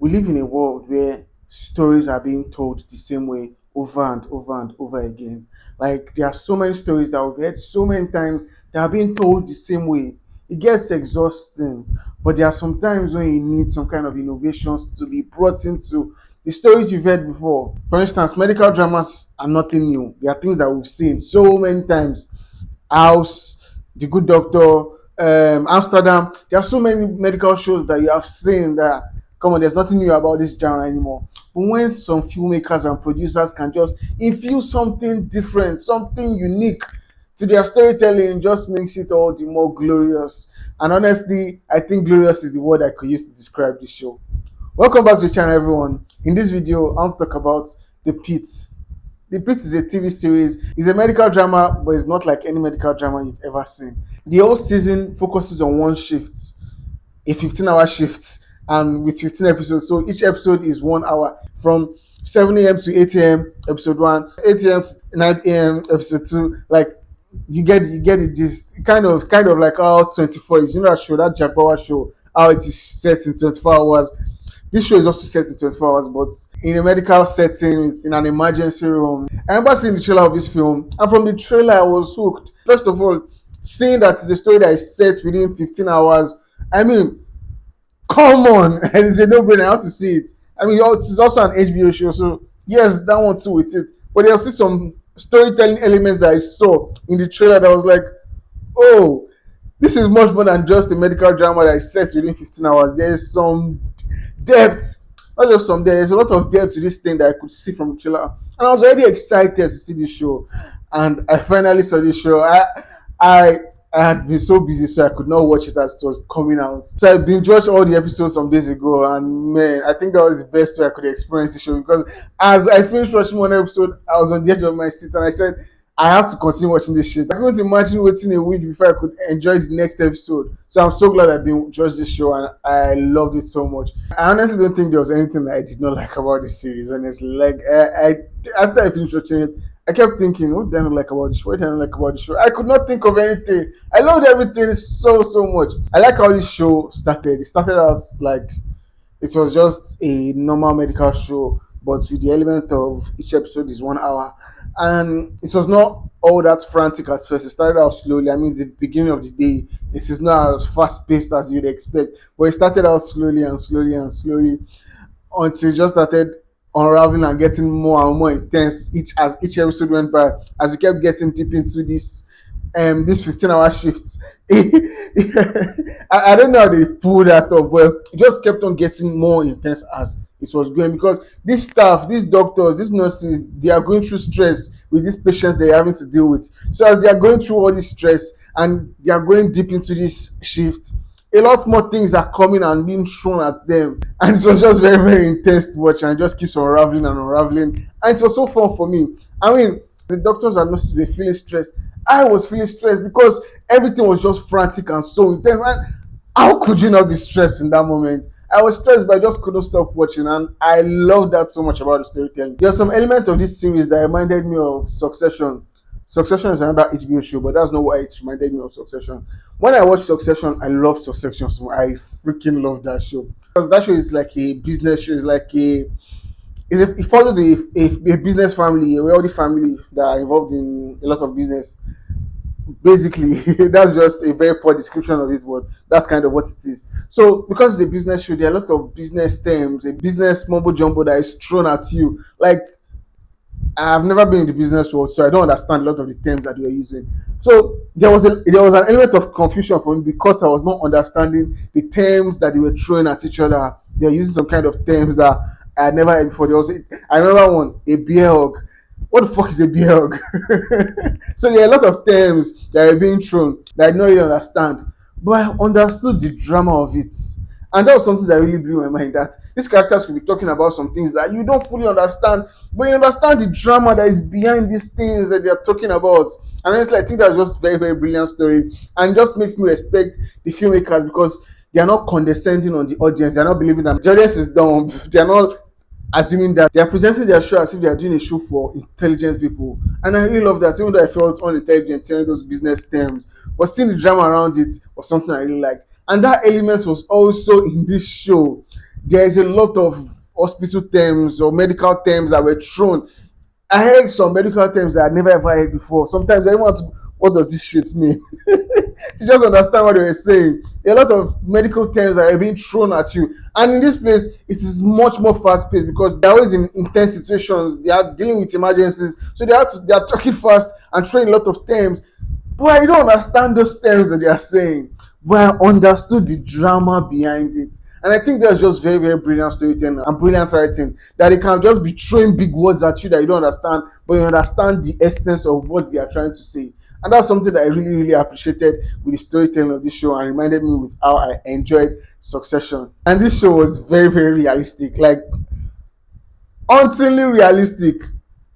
We live in a world where stories are being told the same way over and over and over again. Like there are so many stories that we've heard so many times that are being told the same way. It gets exhausting, but there are some times when you need some kind of innovations to be brought into the stories you've heard before. For instance, medical dramas are nothing new. They are things that we've seen so many times. House, The Good Doctor, Amsterdam. There are so many medical shows that you have seen that, come on, there's nothing new about this genre anymore. But when some filmmakers and producers can just infuse something different, something unique to their storytelling, just makes it all the more glorious. And honestly, I think glorious is the word I could use to describe this show. Welcome back to the channel, everyone. In this video, I want to talk about the Pit. The Pitt is a TV series. It's a medical drama, but it's not like any medical drama you've ever seen. The whole season focuses on one shift, a 15-hour shift, and with 15 episodes. So each episode is 1 hour from 7 a.m. to 8 a.m. episode one, 8 a.m. to 9 a.m. episode two. Like you get it just kind of like how 24 is. You know that show, that Jack Bauer show, how it is set in 24 hours. This show is also set in 24 hours, but in a medical setting, it's in an emergency room. I remember seeing the trailer of this film, and from the trailer, I was hooked. First of all, seeing that it's a story that is set within 15 hours, I mean, come on, and it's a no-brainer. I have to see it. I mean, it's also an HBO show, so yes, that one too with it. But there's still some storytelling elements that I saw in the trailer that was like, oh, this is much more than just a medical drama that is set within 15 hours. There's some depth, not just some, there's a lot of depth to this thing that I could see from the trailer. And I was already excited to see this show. And I finally saw this show. I I had been so busy, so I could not watch it as it was coming out. So I binge watched all the episodes some days ago, and man, I think that was the best way I could experience the show because as I finished watching one episode, I was on the edge of my seat and I said, I have to continue watching this shit. I couldn't imagine waiting a week before I could enjoy the next episode. So I'm so glad I've been watched this show and I loved it so much. I honestly don't think there was anything that I did not like about this series. Honestly, like after I finished watching it, I kept thinking, what did I not like about the show? What did I not like about the show? I could not think of anything. I loved everything so much. I like how this show started. It started out like it was just a normal medical show, but with the element of each episode is 1 hour. And it was not all that frantic at first. It started out slowly. I mean, it's the beginning of the day. It is not as fast paced as you'd expect, but it started out slowly and slowly and slowly until it just started unraveling and getting more and more intense each episode went by. As we kept getting deep into this 15-hour shift. I don't know how they pulled that off, but it just kept on getting more intense as it was going because this staff, these doctors, these nurses, they are going through stress with these patients they're having to deal with. So as they are going through all this stress and they are going deep into this shift, a lot more things are coming and being thrown at them. And it was just very intense to watch and it just keeps unraveling and unraveling. And it was so fun for me. I mean, the doctors and nurses were feeling stressed. I was feeling stressed because everything was just frantic and so intense. And how could you not be stressed in that moment? I was stressed, but I just couldn't stop watching, and I love that so much about the storytelling. There's some element of this series that reminded me of Succession. Succession is another HBO show, but that's not why it reminded me of Succession. When I watched Succession, I loved Succession so I freaking love that show because that show is like a business show. It's like it follows a business family, a wealthy family that are involved in a lot of business. Basically, that's just a very poor description of it, but that's kind of what it is. So because it's a business show, there are a lot of business terms, a business mumbo jumbo that is thrown at you. Like I've never been in the business world, so I don't understand a lot of the terms that you're using. So there was an element of confusion for me because I was not understanding the terms that they were throwing at each other. They're using some kind of terms that I had never heard before. I remember one, a beer hug. What the fuck is a beer hug? So there are a lot of terms that are being thrown that I don't really understand. But I understood the drama of it. And that was something that really blew my mind, that these characters could be talking about some things that you don't fully understand, but you understand the drama that is behind these things that they are talking about. And honestly, I think that's just very brilliant story and just makes me respect the filmmakers because they are not condescending on the audience. They are not believing that the audience is dumb. They are not assuming that they are presenting their show as if they are doing a show for intelligent people. And I really love that, even though I felt unintelligent hearing those business terms, but seeing the drama around it was something I really liked. And that element was also in this show. There is a lot of hospital terms or medical terms that were thrown. I heard some medical terms that I never ever heard before. Sometimes I even want to, what does this shit mean? To just understand what they were saying. There are a lot of medical terms that are being thrown at you. And in this place, it is much more fast paced because they're always in intense situations. They are dealing with emergencies. So they are talking fast and throwing a lot of terms. But I don't understand those terms that they are saying. But I understood the drama behind it. And I think that's just very, very brilliant storytelling and brilliant writing. That they can just be throwing big words at you that you don't understand, but you understand the essence of what they are trying to say. And that's something that I really, really appreciated with the storytelling of this show and reminded me with how I enjoyed Succession. And this show was very, very realistic. Like hauntingly realistic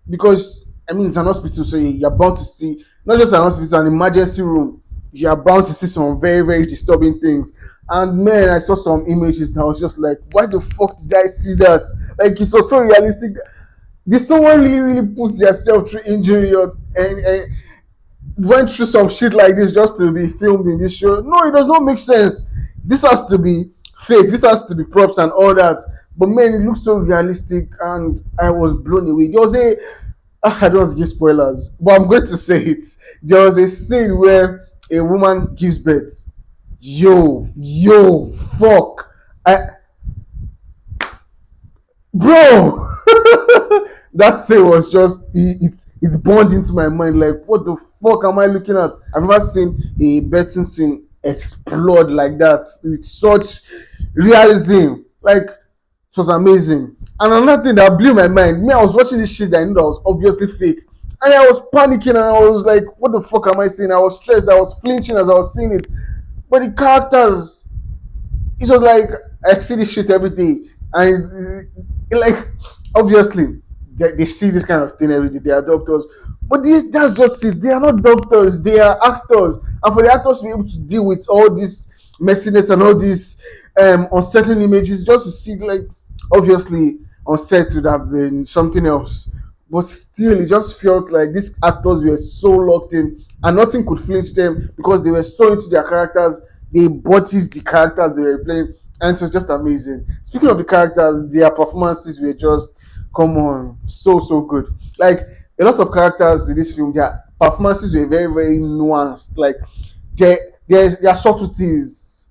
because I mean it's an hospital, so you're bound to see not just an hospital, an emergency room. You're bound to see some very, very disturbing things. And man, I saw some images that I was just like, why the fuck did I see that? Like it was so realistic. Did someone really, really put themselves through injury or and went through some shit like this just to be filmed in this show? No, it does not make sense. This has to be fake. This has to be props and all that. But man, it looks so realistic, and I was blown away. There was a I don't want to give spoilers, but I'm going to say it. There was a scene where a woman gives birth. Yo, fuck, I, bro. That scene was just it burned into my mind. Like, what the fuck am I looking at? I've never seen a betting scene explode like that with such realism. Like, it was amazing. And another thing that blew my mind, me, I was watching this shit that I knew that was obviously fake. And I was panicking and I was like, what the fuck am I seeing? I was stressed, I was flinching as I was seeing it. But the characters, it was like I see this shit every day, and like obviously they see this kind of thing every day. They are doctors, but that's just it. They are not doctors. They are actors, and for the actors to be able to deal with all this messiness and all these unsettling images, just to see like obviously on set would have been something else. But still, it just felt like these actors were so locked in, and nothing could flinch them because they were so into their characters. They embodied the characters they were playing, and it was just amazing. Speaking of the characters, their performances were just come on, so good. Like a lot of characters in this film, their performances were very, very nuanced. Like there there are subtleties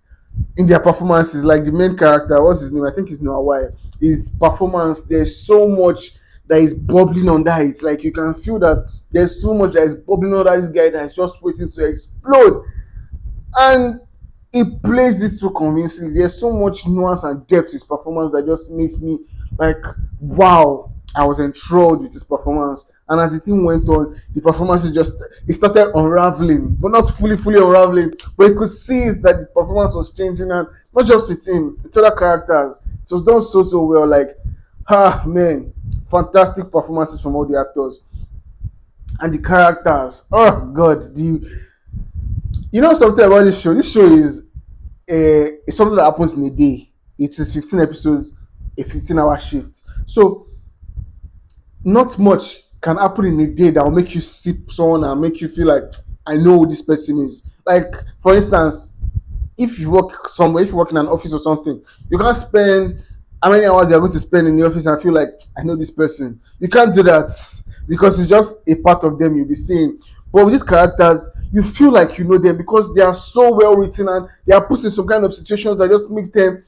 in their performances. Like the main character, what's his name? I think it's Noah White. His performance, there's so much that is bubbling under it. Like you can feel that there's so much that is bubbling under this guy that is just waiting to explode. And he plays it so convincingly. There's so much nuance and depth in his performance that just makes me like, wow, I was enthralled with his performance. And as the thing went on, the performance is just it started unraveling, but not fully unraveling. But you could see that the performance was changing, and not just with him, with other characters. It was done so well. Like, man, fantastic performances from all the actors and the characters. Oh god, the you know something about this show? This show is it's something that happens in a day. It is 15 episodes, a 15-hour shift. So not much can happen in a day that will make you see someone and make you feel like I know who this person is. Like for instance, if you work somewhere, if you work in an office or something, you can't spend how many hours you're going to spend in the office and feel like I know this person. You can't do that because it's just a part of them you'll be seeing. But with these characters, you feel like you know them because they are so well written and they are put in some kind of situations that just makes them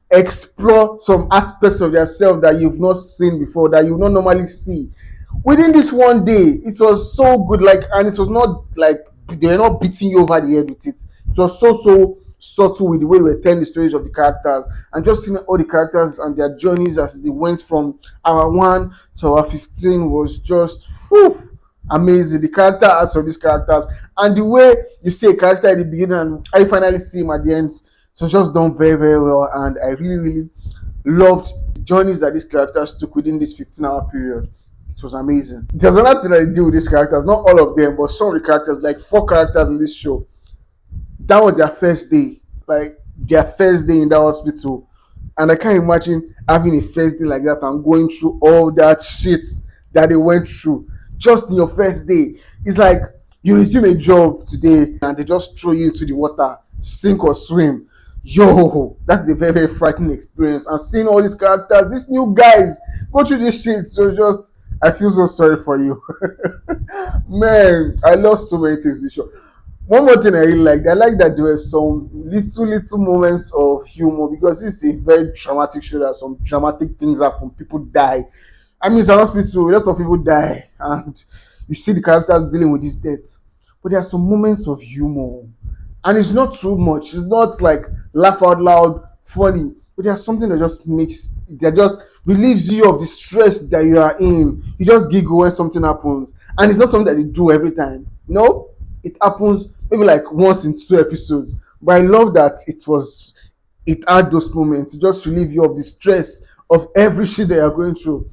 explore some aspects of yourself that you've not seen before, that you not normally see. Within this one day, it was so good, like, and it was not like they were not beating you over the head with it. It was so subtle with the way we were telling the stories of the characters and just seeing all the characters and their journeys as they went from hour 1 to hour 15 was just whew, amazing. The character arcs of these characters and the way you see a character at the beginning and I finally see him at the end, so just done very, very well. And I really, really loved the journeys that these characters took within this 15-hour period. It was amazing. There's another thing I do with these characters, not all of them, but some of the characters, like 4 characters in this show, that was their first day, like their first day in that hospital. And I can't imagine having a first day like that and going through all that shit that they went through just in your first day. It's like you resume a job today and they just throw you into the water, sink or swim. Yo, that's a very, very frightening experience. And seeing all these characters, these new guys go through this shit. So just, I feel so sorry for you. Man, I love so many things in this show. One more thing I really liked, I like that there were some little moments of humor because this is a very dramatic show that some dramatic things happen, people die. I mean, it's an hospital, a lot of people die, and you see the characters dealing with this death. But there are some moments of humor, and it's not too much. It's not like laugh out loud, funny, but there's something that just relieves you of the stress that you are in. You just giggle when something happens, and it's not something that they do every time. No, it happens maybe like once in 2 episodes. But I love that it had those moments to just relieve you of the stress of every shit that you're going through.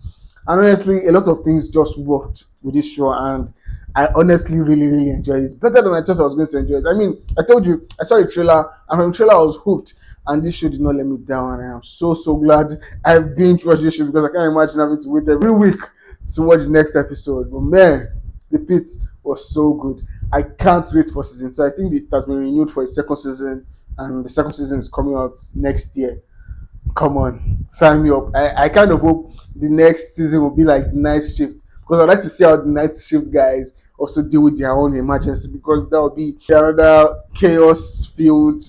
And honestly, a lot of things just worked with this show, and I honestly really, really enjoyed it. It's better than I thought I was going to enjoy it. I mean, I told you, I saw the trailer, and from the trailer, I was hooked, and this show did not let me down. And I am so, so glad I've binge watched this show because I can't imagine having to wait every week to watch the next episode. But man, The Pit was so good. I can't wait for season. So I think it has been renewed for a second season, and the second season is coming out next year. Come on, sign me up. I kind of hope the next season will be like the night shift because I'd like to see how the night shift guys also deal with their own emergency because that will be another chaos filled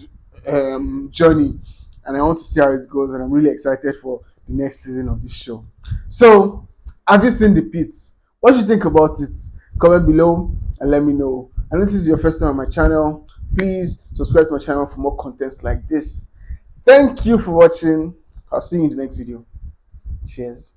journey, and I want to see how it goes, and I'm really excited for the next season of this show. So, have you seen The Pit? What do you think about it? Comment below and let me know. And if this is your first time on my channel, please subscribe to my channel for more contents like this. Thank you for watching. I'll see you in the next video. Cheers.